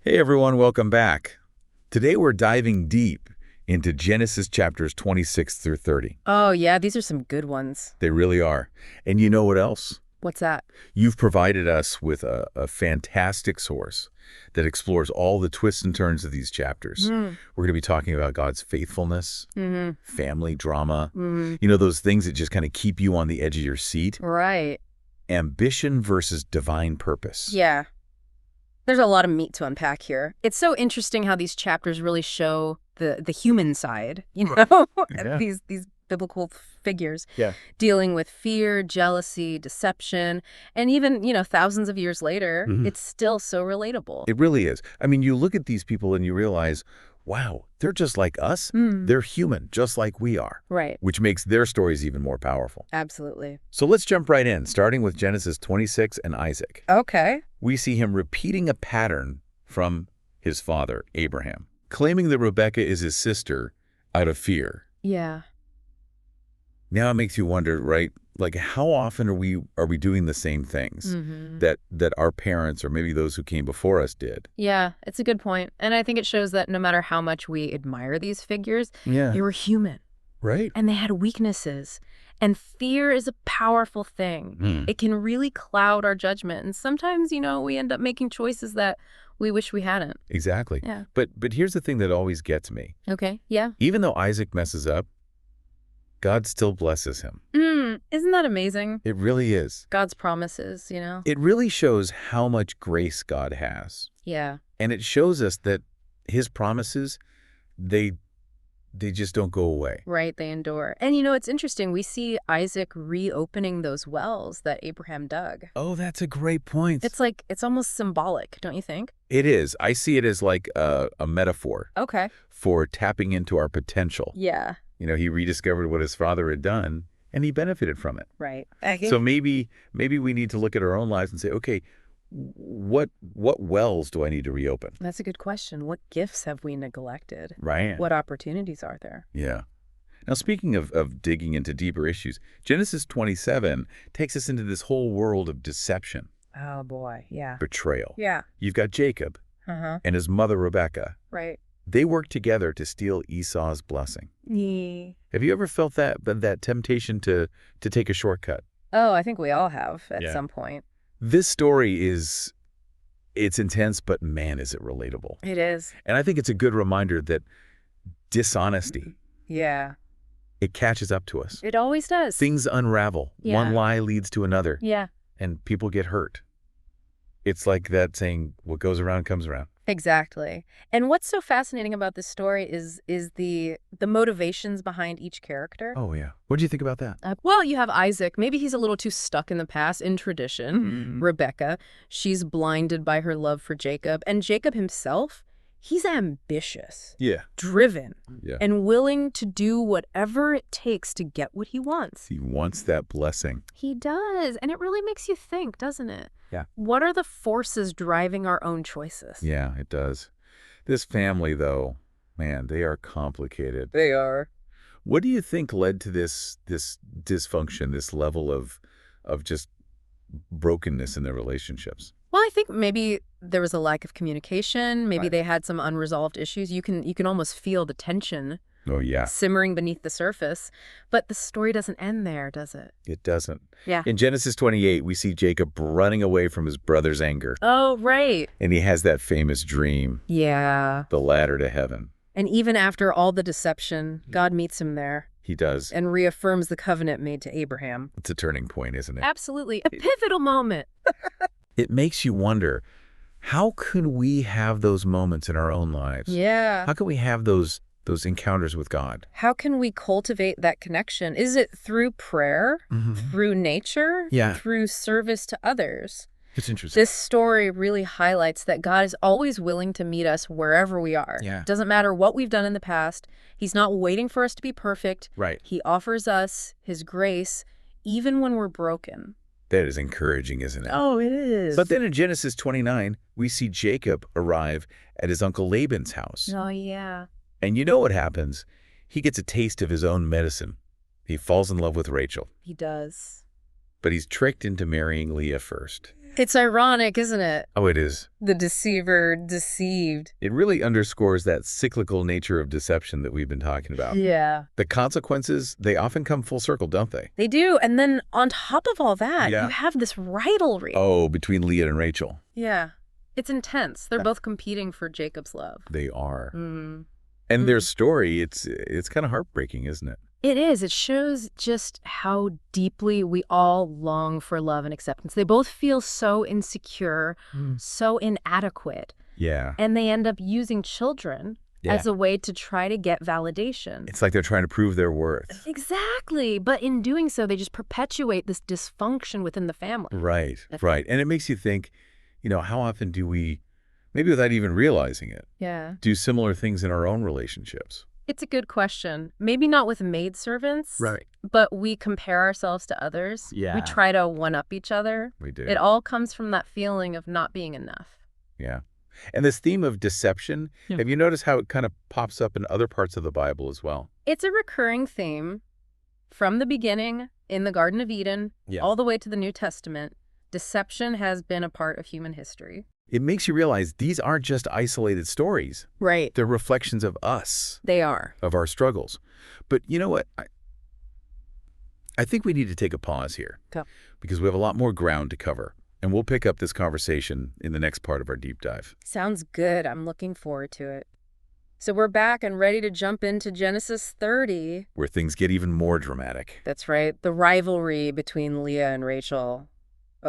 Hey everyone, welcome back. Today we're diving deep into Genesis chapters 26 through 30. Oh, yeah, these are some good ones. They really are. And you know what else? What's that? You've provided us with a fantastic source that explores all the twists and turns of these chapters. Mm. We're going to be talking about God's faithfulness, family drama, Mm. those things that just kind of keep you on the edge of your seat, Right. ambition versus divine purpose. Yeah. There's a lot of meat to unpack here. It's so interesting how these chapters really show the human side, Yeah. these biblical figures Yeah. dealing with fear, jealousy, deception, and even, thousands of years later, it's still so relatable. It really is. I mean, you look at these people and you realize, wow, they're just like us. They're human, just like we are, Right. which makes their stories even more powerful. Absolutely. So let's jump right in, starting with Genesis 26 and Isaac. Okay. We see him repeating a pattern from his father, Abraham, claiming that Rebekah is his sister out of fear. Yeah. Now it makes you wonder, right? Like, how often are we doing the same things that our parents or maybe those who came before us did? Yeah, it's a good point. And I think it shows that no matter how much we admire these figures, they were human. Right. And they had weaknesses. And fear is a powerful thing. It can really cloud our judgment. And sometimes, we end up making choices that we wish we hadn't. Exactly. Yeah. But here's the thing that always gets me. Okay. Yeah. Even though Isaac messes up, God still blesses him. Isn't that amazing? It really is. God's promises, It really shows how much grace God has. Yeah. And it shows us that his promises, they just don't go away. Right. They endure. And, it's interesting. We see Isaac reopening those wells that Abraham dug. Oh, that's a great point. It's almost symbolic, don't you think? It is. I see it as like a metaphor Okay. for tapping into our potential. Yeah. He rediscovered what his father had done, and he benefited from it. Right. So maybe we need to look at our own lives and say, okay, what wells do I need to reopen? That's a good question. What gifts have we neglected? Right. What opportunities are there? Yeah. Now, speaking of digging into deeper issues, Genesis 27 takes us into this whole world of deception, Oh, boy. Yeah. betrayal. Yeah. You've got Jacob Uh-huh. and his mother, Rebekah. Right. They work together to steal Esau's blessing. Yeah. Have you ever felt that temptation to take a shortcut? Oh, I think we all have at Yeah. some point. This story it's intense, but man, is it relatable. It is. And I think it's a good reminder that dishonesty, Yeah. it catches up to us. It always does. Things unravel. Yeah. One lie leads to another, Yeah. and people get hurt. It's like that saying, what goes around comes around. Exactly. And what's so fascinating about this story is the motivations behind each character. Oh, yeah. What do you think about that? Well, you have Isaac. Maybe he's a little too stuck in the past, in tradition. Rebecca, she's blinded by her love for Jacob. And Jacob himself, he's ambitious, Yeah. driven, Yeah. and willing to do whatever it takes to get what he wants. He wants that blessing. He does. And it really makes you think, doesn't it? Yeah. What are the forces driving our own choices? Yeah, it does. This family, though, man, they are complicated. They are. What do you think led to this dysfunction, this level of just brokenness in their relationships? Well, I think maybe there was a lack of communication. Maybe Right. they had some unresolved issues. You can almost feel the tension Oh, yeah. simmering beneath the surface. But the story doesn't end there, does it? It doesn't. Yeah. In Genesis 28, we see Jacob running away from his brother's anger. Oh, right. And he has that famous dream, Yeah. the ladder to heaven. And even after all the deception, God meets him there He does. and reaffirms the covenant made to Abraham. It's a turning point, isn't it? Absolutely. A pivotal moment. It makes you wonder, how can we have those moments in our own lives? Yeah. How can we have those encounters with God? How can we cultivate that connection? Is it through prayer, through nature, Yeah. through service to others? It's interesting. This story really highlights that God is always willing to meet us wherever we are. Yeah. Doesn't matter what we've done in the past. He's not waiting for us to be perfect. Right. He offers us his grace even when we're broken. That is encouraging, isn't it? Oh, it is. But then in Genesis 29, we see Jacob arrive at his uncle Laban's house. Oh, yeah. And you know what happens? He gets a taste of his own medicine. He falls in love with Rachel. He does. But he's tricked into marrying Leah first. It's ironic, isn't it? Oh, it is. The deceiver deceived. It really underscores that cyclical nature of deception that we've been talking about. Yeah. The consequences, they often come full circle, don't they? They do. And then on top of all that, Yeah. you have this rivalry. Oh, between Leah and Rachel. Yeah. It's intense. They're both competing for Jacob's love. They are. Mm. And their story, it's kind of heartbreaking, isn't it? It is. It shows just how deeply we all long for love and acceptance. They both feel so insecure, so inadequate. Yeah. And they end up using children as a way to try to get validation. It's like they're trying to prove their worth. Exactly. But in doing so, they just perpetuate this dysfunction within the family. Right, right. And it makes you think, how often do we, maybe without even realizing it, do similar things in our own relationships? It's a good question. Maybe not with maidservants, Right. but we compare ourselves to others. Yeah. We try to one-up each other. We do. It all comes from that feeling of not being enough. Yeah. And this theme of deception, have you noticed how it kind of pops up in other parts of the Bible as well? It's a recurring theme from the beginning in the Garden of Eden all the way to the New Testament. Deception has been a part of human history. It makes you realize these aren't just isolated stories. Right. They're reflections of us. They are. Of our struggles. But you know what? I think we need to take a pause here. Okay. Because we have a lot more ground to cover. And we'll pick up this conversation in the next part of our deep dive. Sounds good. I'm looking forward to it. So we're back and ready to jump into Genesis 30. Where things get even more dramatic. That's right. The rivalry between Leah and Rachel.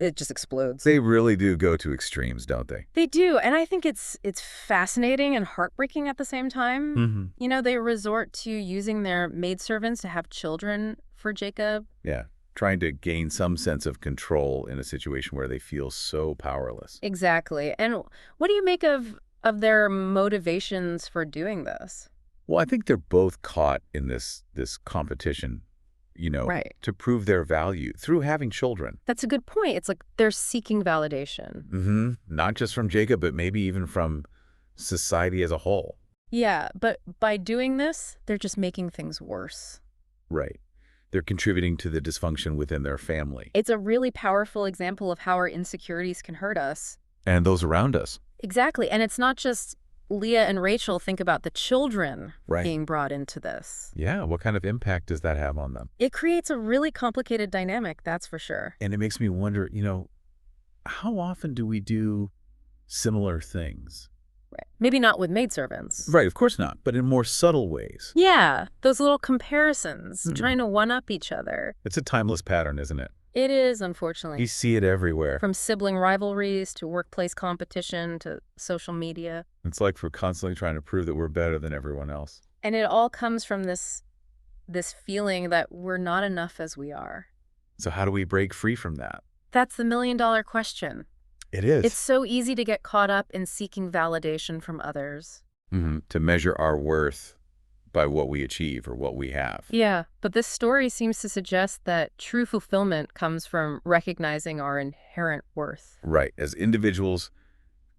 It just explodes. They really do go to extremes, don't they? They do. And I think it's fascinating and heartbreaking at the same time. Mm-hmm. They resort to using their maidservants to have children for Jacob. Yeah. Trying to gain some sense of control in a situation where they feel so powerless. Exactly. And what do you make of their motivations for doing this? Well, I think they're both caught in this competition, right, to prove their value through having children. That's a good point. It's like they're seeking validation. Mm-hmm. Not just from Jacob, but maybe even from society as a whole. Yeah, but by doing this, they're just making things worse. Right. They're contributing to the dysfunction within their family. It's a really powerful example of how our insecurities can hurt us. And those around us. Exactly. And it's not just Leah and Rachel think about the children being brought into this. Yeah. What kind of impact does that have on them? It creates a really complicated dynamic, that's for sure. And it makes me wonder, how often do we do similar things? Right. Maybe not with maidservants. Right, of course not, but in more subtle ways. Yeah, those little comparisons, trying to one-up each other. It's a timeless pattern, isn't it? It is, unfortunately. You see it everywhere. From sibling rivalries to workplace competition to social media. It's like we're constantly trying to prove that we're better than everyone else. And it all comes from this feeling that we're not enough as we are. So how do we break free from that? That's the million-dollar question. It is. It's so easy to get caught up in seeking validation from others. Mm-hmm. To measure our worth by what we achieve or what we have. Yeah, but this story seems to suggest that true fulfillment comes from recognizing our inherent worth. Right, as individuals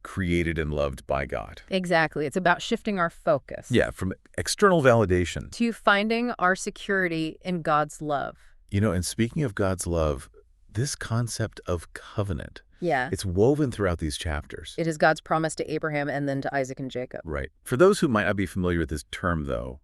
created and loved by God. Exactly. It's about shifting our focus. Yeah, from external validation. To finding our security in God's love. And speaking of God's love, this concept of covenant. Yeah. It's woven throughout these chapters. It is God's promise to Abraham and then to Isaac and Jacob. Right. For those who might not be familiar with this term, though,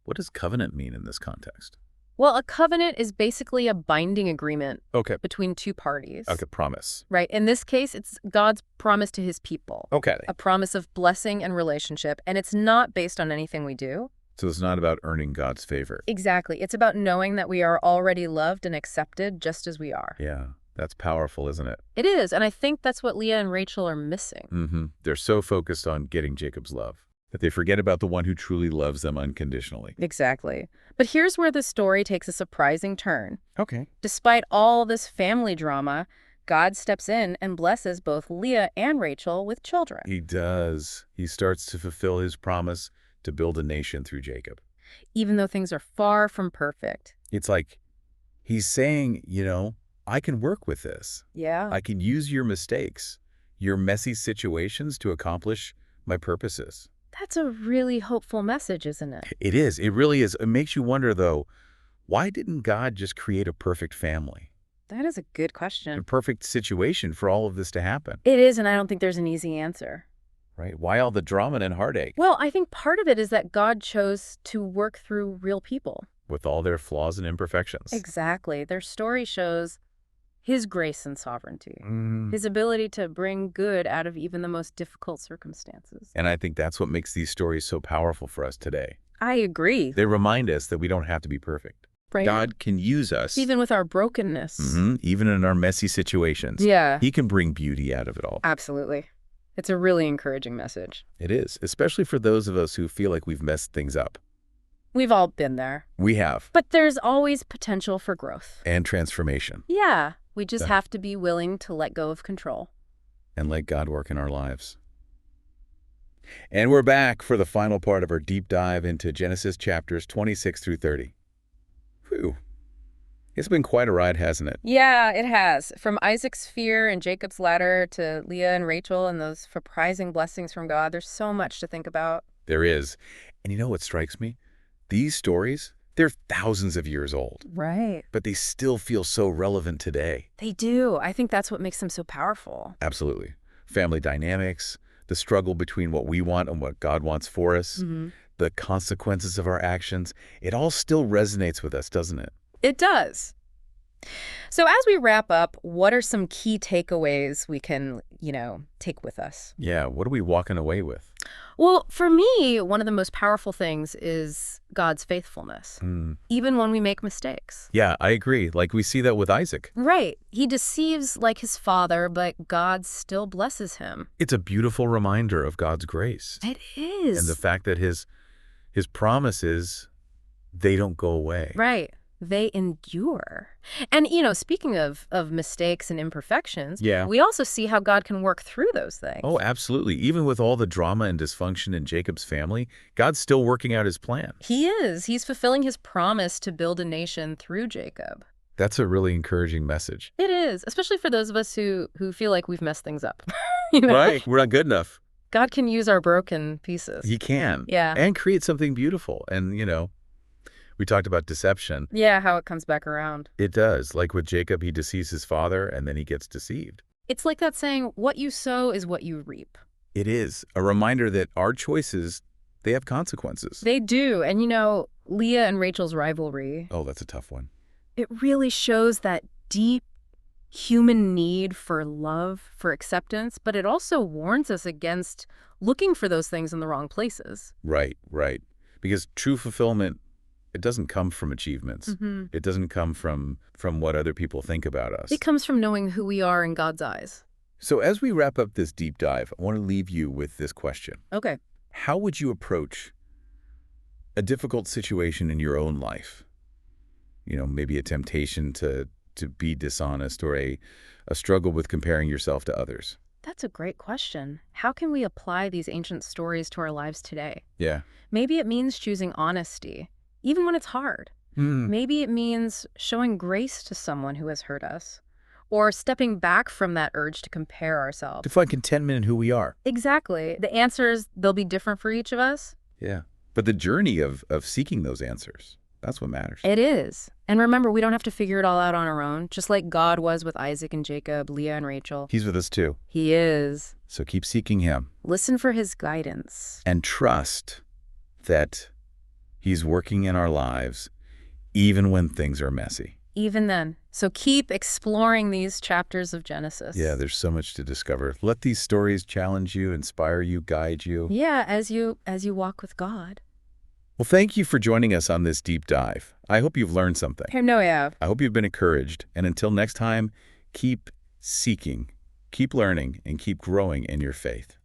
what does covenant mean in this context? Well, a covenant is basically a binding agreement between two parties. Okay, promise. Right. In this case, it's God's promise to his people. Okay. A promise of blessing and relationship, and it's not based on anything we do. So it's not about earning God's favor. Exactly. It's about knowing that we are already loved and accepted just as we are. Yeah, that's powerful, isn't it? It is, and I think that's what Leah and Rachel are missing. Mm-hmm. They're so focused on getting Jacob's love that they forget about the one who truly loves them unconditionally. Exactly. But here's where the story takes a surprising turn. Okay. Despite all this family drama, God steps in and blesses both Leah and Rachel with children. He does. He starts to fulfill his promise to build a nation through Jacob. Even though things are far from perfect. It's like he's saying, I can work with this. Yeah. I can use your mistakes, your messy situations to accomplish my purposes. That's a really hopeful message, isn't it? It is. It really is. It makes you wonder, though, why didn't God just create a perfect family? That is a good The question. perfect situation for all of this to happen, It is, and I don't think there's an easy answer. right? Why all the drama and heartache Well, I think part of it is that God chose to work through real people. with all their flaws and imperfections? Exactly. Their story shows his grace and sovereignty, Mm. his ability to bring good out of even the most difficult circumstances. And I think that's what makes these stories so powerful for us today. I agree. They remind us that we don't have to be perfect. Right. God can use us, Even with our brokenness. even in our messy situations. Yeah, He can bring beauty out of it all. absolutely. It's a really encouraging message. It is, especially for those of us who feel like we've messed things up. We've all been there. We have. But there's always potential for growth. And transformation. Yeah, we just Yeah. have to be willing to let go of control. And let God work in our lives. And we're back for the final part of our deep dive into Genesis chapters 26 through 30. Whew. It's been quite a ride, hasn't it? Yeah, it has. From Isaac's fear and Jacob's ladder to Leah and Rachel and those surprising blessings from God, there's so much to think about. There is. And you know what strikes me? These stories, they're thousands of years old, Right. but they still feel so relevant today. They do. I think that's what makes them so powerful. Absolutely. Family dynamics, the struggle between what we want and what God wants for us, the consequences of our actions, it all still resonates with us, doesn't it? It does. So as we wrap up, what are some key takeaways we can, take with us? Yeah, what are we walking away with? Well, for me, one of the most powerful things is God's faithfulness, even when we make mistakes. Yeah, I agree. Like we see that with Isaac. Right. He deceives like his father, but God still blesses him. It's a beautiful reminder of God's grace. It is. And the fact that his promises, they don't go away. Right. They endure. And, speaking of mistakes and imperfections, Yeah. we also see how God can work through those things. Oh, absolutely. Even with all the drama and dysfunction in Jacob's family, God's still working out his plan. He is. He's fulfilling his promise to build a nation through Jacob. That's a really encouraging message. It is, especially for those of us who feel like we've messed things up. Right. We're not good enough. God can use our broken pieces. He can. Yeah. And create something beautiful. And, we talked about deception. Yeah, how it comes back around. It does. Like with Jacob, he deceives his father and then he gets deceived. It's like that saying, what you sow is what you reap. It is a reminder that our choices, they have consequences. They do. And, Leah and Rachel's rivalry, Oh, that's a tough one. it really shows that deep human need for love, for acceptance, but it also warns us against looking for those things in the wrong places. Right, right. Because true fulfillment, it doesn't come from achievements. It doesn't come from what other people think about us. It comes from knowing who we are in God's eyes. So as we wrap up this deep dive, I want to leave you with this question. Okay. How would you approach a difficult situation in your own life? Maybe a temptation to be dishonest or a struggle with comparing yourself to others. That's a great question. How can we apply these ancient stories to our lives today? Yeah. Maybe it means choosing honesty, even when it's hard. Maybe it means showing grace to someone who has hurt us, or stepping back from that urge to compare ourselves. To find contentment in who we are. Exactly. The answers, they'll be different for each of us. Yeah. But the journey of seeking those answers, that's what matters. It is. And remember, we don't have to figure it all out on our own, just like God was with Isaac and Jacob, Leah and Rachel. He's with us too. He is. So keep seeking him. Listen for his guidance. And trust that he's working in our lives even when things are messy. Even then. So keep exploring these chapters of Genesis. Yeah, there's so much to discover. Let these stories challenge you, inspire you, guide you. Yeah, as you walk with God. Well, thank you for joining us on this deep dive. I hope you've learned something. I know I have. I hope you've been encouraged. And until next time, keep seeking, keep learning, and keep growing in your faith.